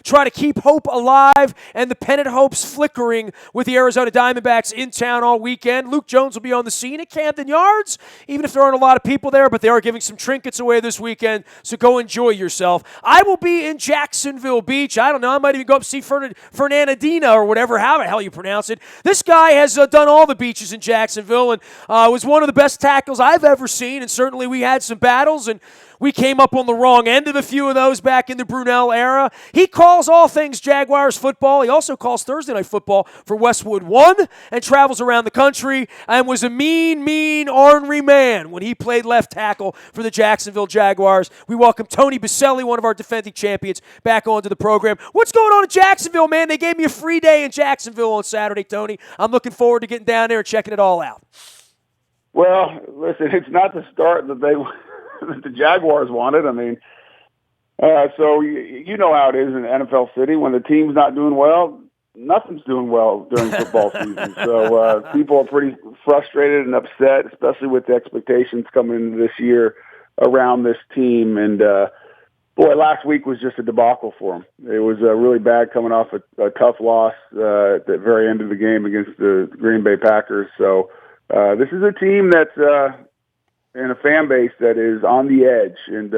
try to keep hope alive and the pennant hopes flickering with the Arizona Diamondbacks in town all weekend. Luke Jones will be on the scene at Camden Yards, even if there aren't a lot of people there, but they are giving some trinkets away this weekend, so go enjoy yourself. I will be in Jacksonville Beach. I don't know, I might even go up and see Fernandina or whatever, how the hell you pronounce it. This guy has done all the beaches in Jacksonville and was one of the best tackles I've ever seen, and certainly we had some battles, and we came up on the wrong end of a few of those back in the Brunel era. He calls all things Jaguars football. He also calls Thursday Night Football for Westwood One and travels around the country and was a mean, ornery man when he played left tackle for the Jacksonville Jaguars. We welcome Tony Baselli, one of our defending champions, back onto the program. What's going on in Jacksonville, man? They gave me a free day in Jacksonville on Saturday, Tony. I'm looking forward to getting down there and checking it all out. Well, listen, it's not the start that that the Jaguars wanted. I mean, so you know how it is in NFL City. When the team's not doing well, nothing's doing well during football season. So people are pretty frustrated and upset, especially with the expectations coming into this year around this team. And, boy, last week was just a debacle for them. It was really bad coming off a tough loss at the very end of the game against the Green Bay Packers. So this is a team that's and a fan base that is on the edge and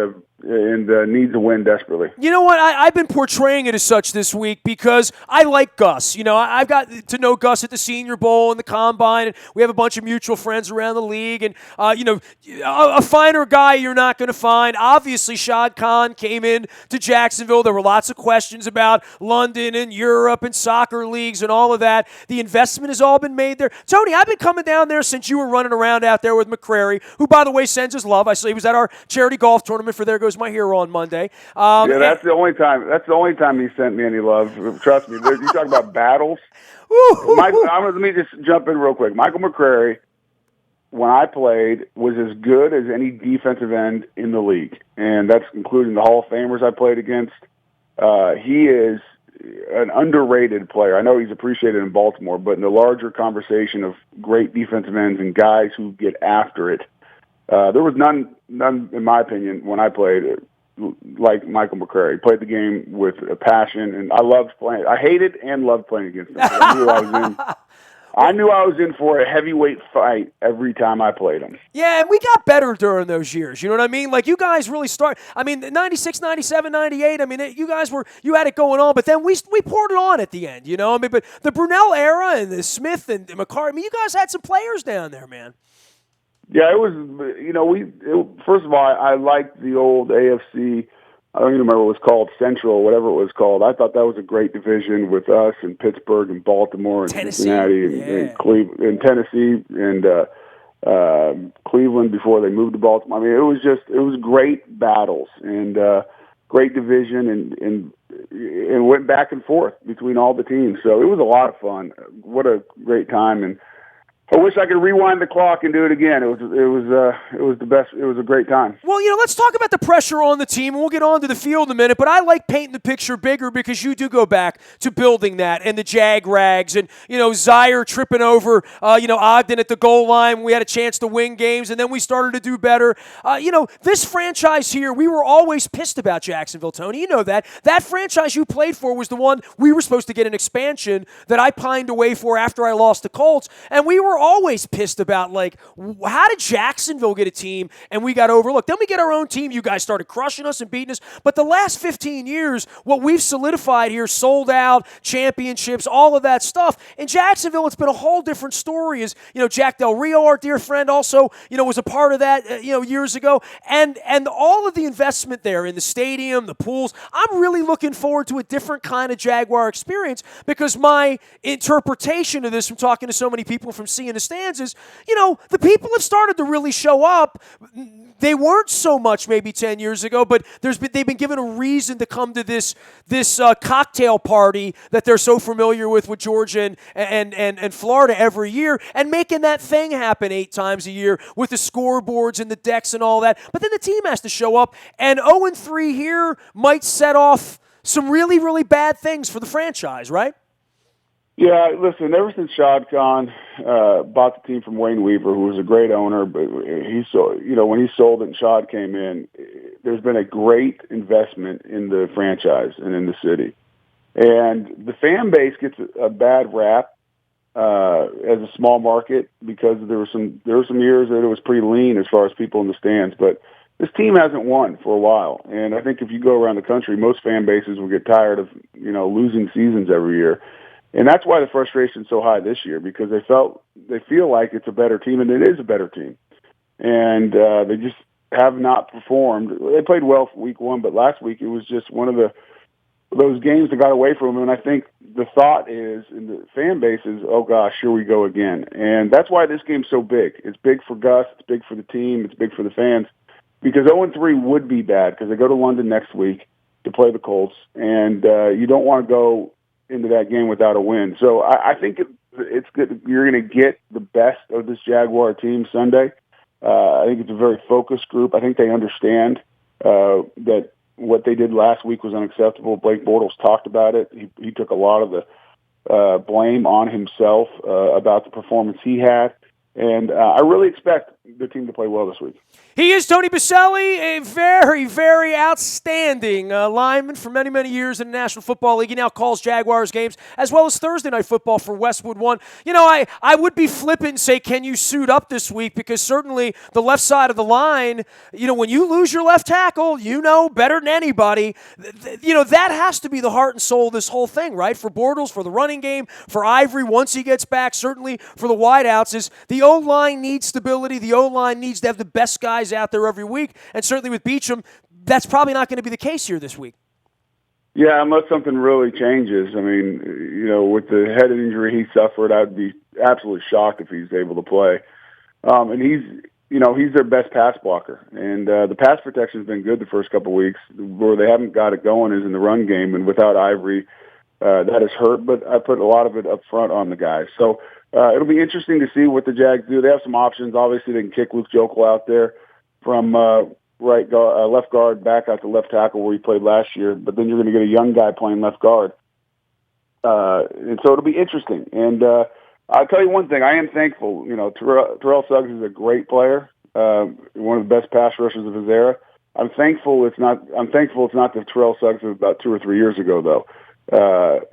needs a win desperately. You know what? I've been portraying it as such this week because I like Gus. You know, I've got to know Gus at the Senior Bowl and the Combine, and we have a bunch of mutual friends around the league. And, you know, a finer guy you're not going to find. Obviously, Shad Khan came in to Jacksonville. There were lots of questions about London and Europe and soccer leagues and all of that. The investment has all been made there. Tony, I've been coming down there since you were running around out there with McCrary, who, by the way, sends his love. I saw he was at our charity golf tournament for There Goes My Hero on Monday. Yeah, that's the only time. That's the only time he sent me any love. Trust me. You talk about battles. Let me just jump in real quick. Michael McCrary, when I played, was as good as any defensive end in the league, and that's including the Hall of Famers I played against. He is an underrated player. I know he's appreciated in Baltimore, but in the larger conversation of great defensive ends and guys who get after it, there was none, in my opinion, when I played like Michael McCrary. He played the game with a passion, and I loved playing. I hated and loved playing against him. I knew I was in for a heavyweight fight every time I played him. Yeah, and we got better during those years. You know what I mean? Like, you guys really I mean, 96, 97, 98, I mean, you had it going on, but then we poured it on at the end, you know? I mean, but the Brunel era and the Smith and McCarthy, I mean, you guys had some players down there, man. Yeah, it was, you know, first of all, I liked the old AFC, I don't even remember what it was called, Central, whatever it was called. I thought that was a great division with us and Pittsburgh and Baltimore and Tennessee. Cincinnati and Cleveland and Tennessee and Cleveland before they moved to Baltimore. I mean, it was great battles and great division and went back and forth between all the teams. So it was a lot of fun. What a great time. And I wish I could rewind the clock and do it again. It was the best. It was a great time. Well, you know, let's talk about the pressure on the team, and we'll get on to the field in a minute, but I like painting the picture bigger because you do go back to building that and the Jag rags and, you know, Zaire tripping over, Ogden at the goal line. We had a chance to win games, and then we started to do better. You know, this franchise here, we were always pissed about Jacksonville, Tony. You know that. That franchise you played for was the one we were supposed to get an expansion that I pined away for after I lost the Colts, and we were always pissed about, like, how did Jacksonville get a team and we got overlooked? Then we get our own team. You guys started crushing us and beating us. But the last 15 years, what we've solidified here, sold out, championships, all of that stuff. In Jacksonville, it's been a whole different story. As, you know, Jack Del Rio, our dear friend, also, you know, was a part of that, years ago. And all of the investment there in the stadium, the pools, I'm really looking forward to a different kind of Jaguar experience because my interpretation of this from talking to so many people from seeing the stands is, you know, the people have started to really show up. They weren't so much maybe 10 years ago, but they've been given a reason to come to this cocktail party that they're so familiar with Georgia and Florida every year, and making that thing happen 8 times a year with the scoreboards and the decks and all that. But then the team has to show up, and 0-3 here might set off some really, really bad things for the franchise, right? Yeah, listen, ever since Shad Khan bought the team from Wayne Weaver, who was a great owner, but when he sold it and Shad came in, there's been a great investment in the franchise and in the city. And the fan base gets a bad rap as a small market because there were some years that it was pretty lean as far as people in the stands. But this team hasn't won for a while, and I think if you go around the country, most fan bases will get tired of losing seasons every year, and that's why the frustration's so high this year, because they feel like it's a better team, and it is a better team, and they just have not performed. They played well for week one, but last week it was just one of those games that got away from them. And I think the thought is, in the fan base is, oh gosh, here we go again. And that's why this game's so big. It's big for Gus. It's big for the team. It's big for the fans. Because 0-3 would be bad because they go to London next week to play the Colts. And you don't want to go into that game without a win. So I think it's good. You're going to get the best of this Jaguar team Sunday. I think it's a very focused group. I think they understand that what they did last week was unacceptable. Blake Bortles talked about it. He took a lot of the blame on himself about the performance he had. And I really expect the team to play well this week. He is Tony Baselli, a very, very outstanding lineman for many, many years in the National Football League. He now calls Jaguars games as well as Thursday Night Football for Westwood One. I would be flippant and say, can you suit up this week? Because certainly the left side of the line, when you lose your left tackle, better than anybody, that has to be the heart and soul of this whole thing, right? For Bortles, for the running game, for Ivory once he gets back, certainly for the wideouts, is the O-line needs stability. The O-line needs to have the best guys out there every week, and certainly with Beachum, that's probably not going to be the case here this week. Yeah, unless something really changes. I mean, with the head injury he suffered, I'd be absolutely shocked if he's able to play. And he's their best pass blocker, and the pass protection has been good the first couple of weeks. Where they haven't got it going is in the run game, and without Ivory, that has hurt. But I put a lot of it up front on the guys. So it'll be interesting to see what the Jags do. They have some options. Obviously, they can kick Luke Jokel out there from left guard back out to left tackle where he played last year. But then you're going to get a young guy playing left guard. And so it'll be interesting. And I'll tell you one thing. I am thankful. Terrell Suggs is a great player, one of the best pass rushers of his era. I'm thankful it's not the Terrell Suggs of about 2 or 3 years ago, though,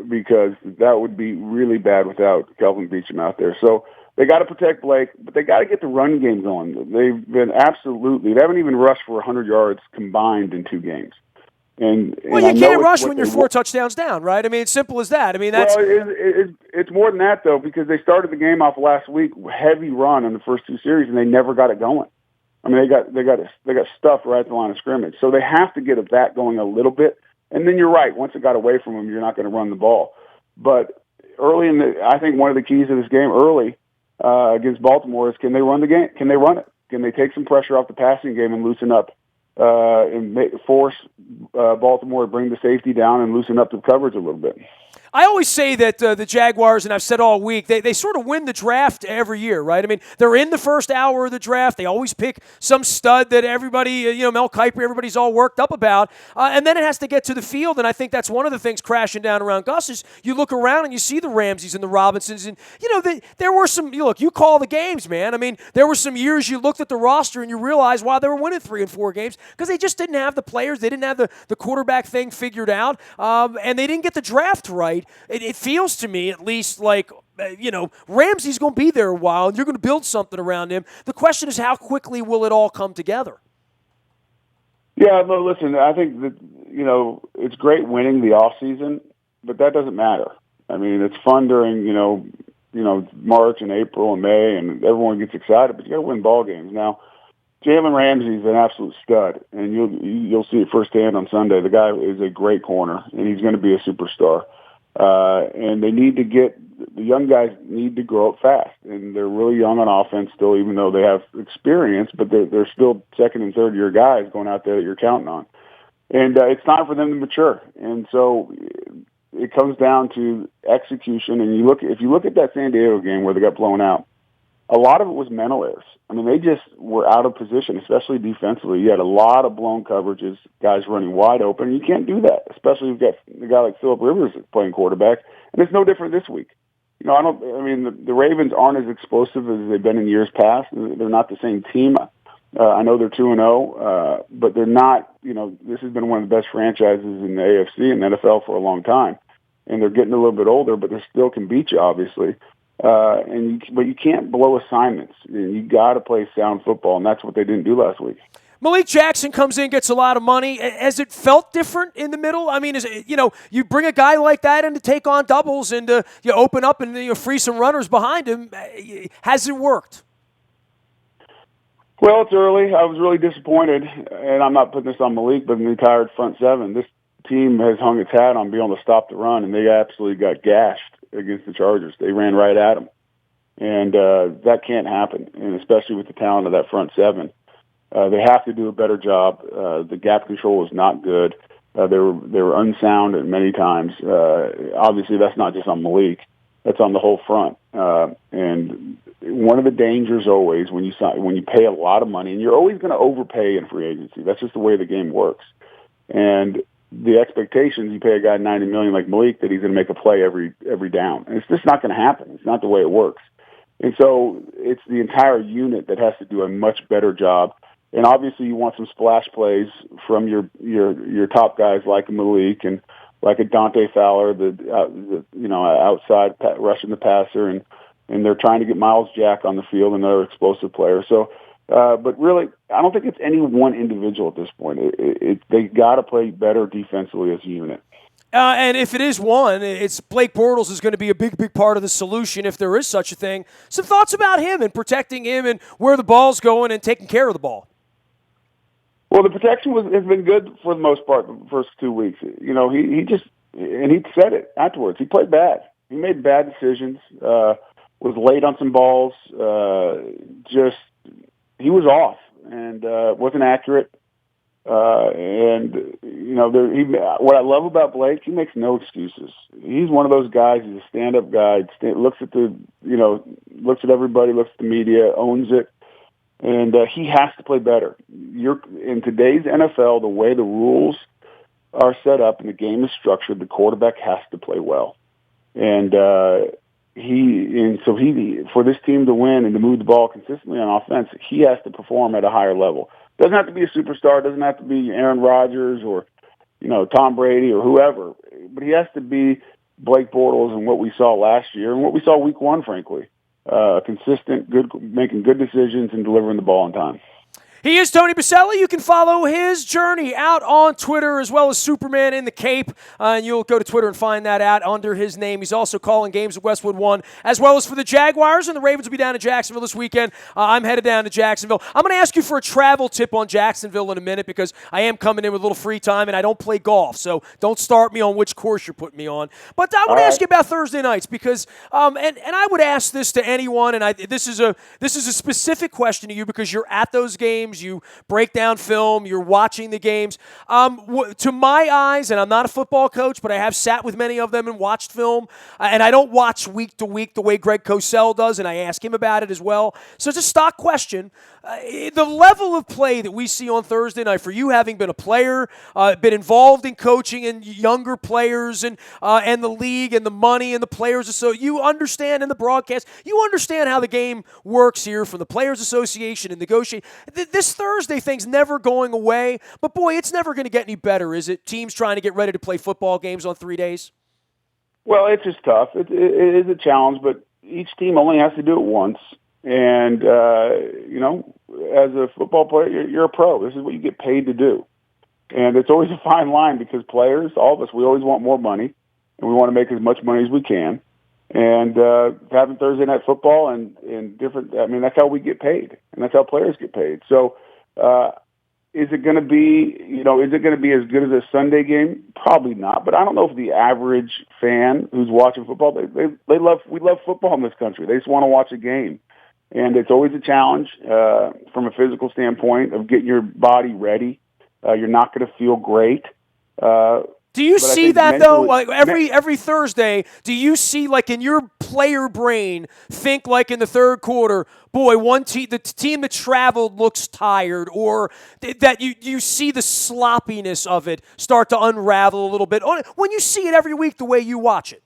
because that would be really bad without Kelvin Beachum out there. So they got to protect Blake, but they got to get the run game going. They haven't even rushed for 100 yards combined in 2 games. And you can't rush when you're 4 touchdowns down, right? I mean, it's simple as that. I mean, that's it's more than that though, because they started the game off last week heavy run in the first 2 series, and they never got it going. I mean, they got stuffed right at the line of scrimmage, so they have to get that going a little bit. And then you're right. Once it got away from them, you're not going to run the ball. But early I think one of the keys of this game early against Baltimore is, can they run the game? Can they run it? Can they take some pressure off the passing game and loosen up and force Baltimore to bring the safety down and loosen up the coverage a little bit? I always say that the Jaguars, and I've said all week, they sort of win the draft every year, right? I mean, they're in the first hour of the draft. They always pick some stud that everybody, Mel Kiper, everybody's all worked up about. And then it has to get to the field, and I think that's one of the things crashing down around Gus is you look around and you see the Ramseys and the Robinsons, and, there were some, you call the games, man. I mean, there were some years you looked at the roster and you realized, wow, they were winning 3 and 4 games because they just didn't have the players. They didn't have the quarterback thing figured out, and they didn't get the draft right. It feels to me, at least, like, Ramsey's going to be there a while, and you're going to build something around him. The question is, how quickly will it all come together? Yeah, no, listen, I think that, it's great winning the off season, but that doesn't matter. I mean, it's fun during, March and April and May, and everyone gets excited, but you got to win ball games. Now, Jalen Ramsey's an absolute stud, and you'll see it firsthand on Sunday. The guy is a great corner, and he's going to be a superstar. And they need to the young guys need to grow up fast, and they're really young on offense still, even though they have experience, but they're still 2nd and 3rd year guys going out there that you're counting on. And it's time for them to mature. And so it comes down to execution. And if you look at that San Diego game where they got blown out, a lot of it was mental errors. I mean, they just were out of position, especially defensively. You had a lot of blown coverages, guys running wide open. You can't do that, especially if you've got a guy like Phillip Rivers playing quarterback. And it's no different this week. The Ravens aren't as explosive as they've been in years past. They're not the same team. I know they're 2-0, but they're not, this has been one of the best franchises in the AFC and the NFL for a long time. and they're getting a little bit older, but they still can beat you, obviously. But you can't blow assignments. You got to play sound football, and that's what they didn't do last week. Malik Jackson comes in, gets a lot of money. Has it felt different in the middle? I mean, you bring a guy like that in to take on doubles and you open up and you free some runners behind him. Has it worked? Well, it's early. I was really disappointed, and I'm not putting this on Malik, but the entire front seven. This team has hung its hat on being able to stop the run, and they absolutely got gashed against the Chargers. They ran right at them, and that can't happen, and especially with the talent of that front seven. They have to do a better job. The gap control is not good. They were unsound at many times. Obviously, that's not just on Malik. That's on the whole front. And one of the dangers always when you pay a lot of money, and you're always going to overpay in free agency. That's just the way the game works. And the expectations, you pay a guy $90 million like Malik that he's going to make a play every down, and it's just not going to happen. It's not the way it works. And so it's the entire unit that has to do a much better job. And obviously, you want some splash plays from your top guys like Malik and like a Dante Fowler, outside rushing the passer, and they're trying to get Miles Jack on the field, another explosive player. So, but really, I don't think it's any one individual at this point. They got to play better defensively as a unit. And if it is one, it's Blake Bortles is going to be a big part of the solution if there is such a thing. Some thoughts about him and protecting him and where the ball's going and taking care of the ball. Well, the protection has been good for the most part the first 2 weeks. You know, he said it afterwards. He played bad. He made bad decisions. Was late on some balls. He was off and wasn't accurate. What I love about Blake, he makes no excuses. He's one of those guys. He's a stand-up guy. Looks at everybody, looks at the media, owns it. And he has to play better. In today's NFL, the way the rules are set up and the game is structured, the quarterback has to play well. And for this team to win and to move the ball consistently on offense, he has to perform at a higher level. Doesn't have to be a superstar. Doesn't have to be Aaron Rodgers or Tom Brady or whoever. But he has to be Blake Bortles and what we saw last year and what we saw week one, frankly. Consistent, making good decisions and delivering the ball on time. He is Tony Baselli. You can follow his journey out on Twitter as well as Superman in the Cape. And you'll go to Twitter and find that out under his name. He's also calling games at Westwood One as well as for the Jaguars. And the Ravens will be down in Jacksonville this weekend. I'm headed down to Jacksonville. I'm going to ask you for a travel tip on Jacksonville in a minute because I am coming in with a little free time and I don't play golf. So don't start me on which course you're putting me on. But I want to ask you about Thursday nights because, and I would ask this to anyone, and this is a specific question to you because you're at those games. You break down film. You're watching the games. To my eyes, and I'm not a football coach, but I have sat with many of them and watched film, and I don't watch week to week the way Greg Cosell does, and I ask him about it as well. So it's a stock question. The level of play that we see on Thursday night, for you having been a player, been involved in coaching and younger players and the league and the money and the players, so you understand in the broadcast, you understand how the game works here from the Players Association and negotiate. This Thursday thing's never going away, but boy, it's never going to get any better, is it? Teams trying to get ready to play football games on 3 days? Well, it's just tough. It is a challenge, but each team only has to do it once. And, as a football player, you're a pro. This is what you get paid to do. And it's always a fine line because players, all of us, we always want more money, and we want to make as much money as we can. And having Thursday night football and different, that's how we get paid, and that's how players get paid. So is it going to be, as good as a Sunday game? Probably not. But I don't know if the average fan who's watching football, we love football in this country. They just want to watch a game. And it's always a challenge from a physical standpoint of getting your body ready. You're not going to feel great. Do you see that, though? Like every Thursday, do you see, like, in your player brain, think, like, in the third quarter, boy, the team that traveled looks tired, or that you see the sloppiness of it start to unravel a little bit? When you see it every week the way you watch it?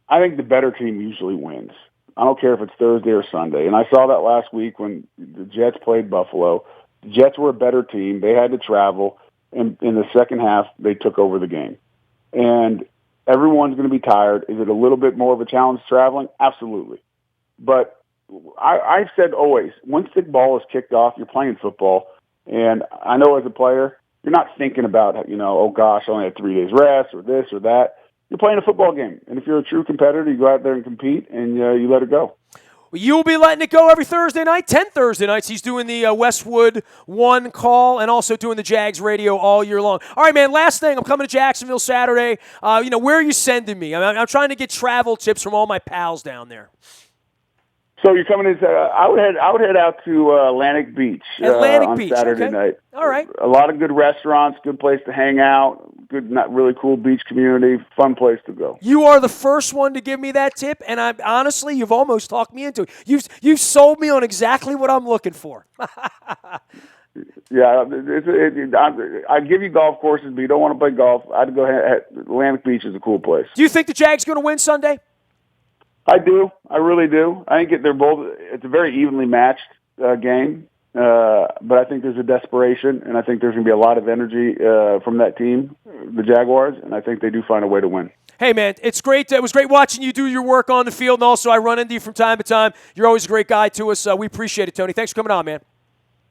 I think the better team usually wins. I don't care if it's Thursday or Sunday. And I saw that last week when the Jets played Buffalo. The Jets were a better team. They had to travel. And in the second half, they took over the game. And Everyone's going to be tired. Is it a little bit more of a challenge traveling? Absolutely. But I've said always, once the ball is kicked off, you're playing football. And I know as a player, you're not thinking about, oh gosh, I only had 3 days rest or this or that. You're playing a football game. And if you're a true competitor, you go out there and compete and you let it go. Well, you'll be letting it go every Thursday night, 10 Thursday nights. He's doing the Westwood One call and also doing the Jags radio all year long. All right, man, last thing. I'm coming to Jacksonville Saturday. Where are you sending me? I'm trying to get travel tips from all my pals down there. So you're coming in. I would head out to Atlantic Beach on Saturday night. All right. A lot of good restaurants, good place to hang out, good, not really cool beach community, fun place to go. You are the first one to give me that tip, and honestly, you've almost talked me into it. You've sold me on exactly what I'm looking for. Yeah, I'd give you golf courses, but you don't want to play golf. I'd go ahead. Atlantic Beach is a cool place. Do you think the Jags going to win Sunday? I do. I really do. I think they're both. It's a very evenly matched game, but I think there's a desperation, and I think there's going to be a lot of energy from that team, the Jaguars, and I think they do find a way to win. Hey, man, it's great. It was great watching you do your work on the field, and also I run into you from time to time. You're always a great guy to us. We appreciate it, Tony. Thanks for coming on, man.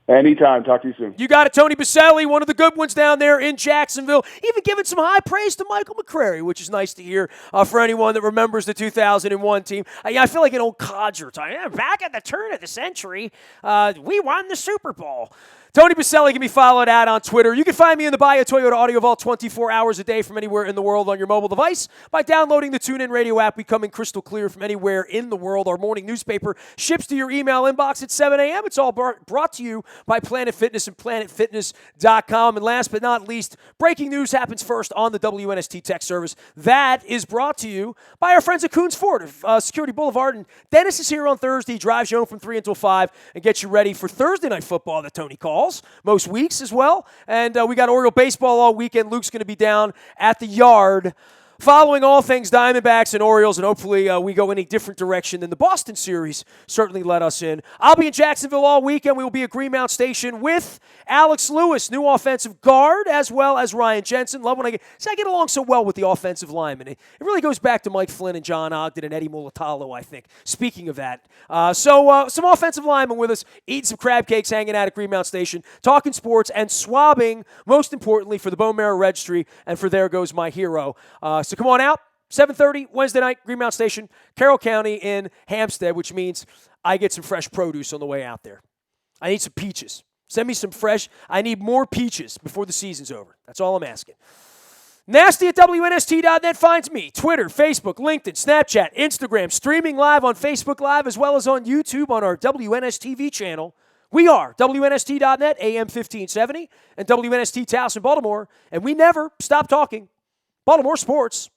Anytime. Talk to you soon. You got it, Tony Baselli, one of the good ones down there in Jacksonville. Even giving some high praise to Michael McCrary, which is nice to hear for anyone that remembers the 2001 team. I feel like an old codger. Back at the turn of the century, we won the Super Bowl. Tony Baselli can be followed out on Twitter. You can find me in the Bio Toyota Audio Vault 24 hours a day from anywhere in the world on your mobile device by downloading the TuneIn Radio app. We come in crystal clear from anywhere in the world. Our morning newspaper ships to your email inbox at 7 a.m. It's all brought to you by Planet Fitness and PlanetFitness.com. And last but not least, breaking news happens first on the WNST text service. That is brought to you by our friends at Coons Ford of Security Boulevard. And Dennis is here on Thursday. He drives you home from 3 until 5 and gets you ready for Thursday night football that Tony calls most weeks as well. And we got Oriole baseball all weekend. Luke's going to be down at the yard following all things Diamondbacks and Orioles, and hopefully we go in a different direction than the Boston series certainly let us in. I'll be in Jacksonville all weekend. We will be at Greenmount Station with Alex Lewis, new offensive guard, as well as Ryan Jensen. Love when I get along so well with the offensive linemen. It really goes back to Mike Flynn and John Ogden and Eddie Mulatalo, I think. Speaking of that. So some offensive linemen with us, eating some crab cakes, hanging out at Greenmount Station, talking sports, and swabbing, most importantly, for the Bone Marrow Registry and for There Goes My Hero. So come on out, 7:30, Wednesday night, Greenmount Station, Carroll County in Hampstead, which means I get some fresh produce on the way out there. I need some peaches. Send me some fresh. I need more peaches before the season's over. That's all I'm asking. Nasty at WNST.net finds me. Twitter, Facebook, LinkedIn, Snapchat, Instagram, streaming live on Facebook Live as well as on YouTube on our WNSTV channel. We are WNST.net, AM 1570, and WNST Towson, Baltimore, and we never stop talking Baltimore sports.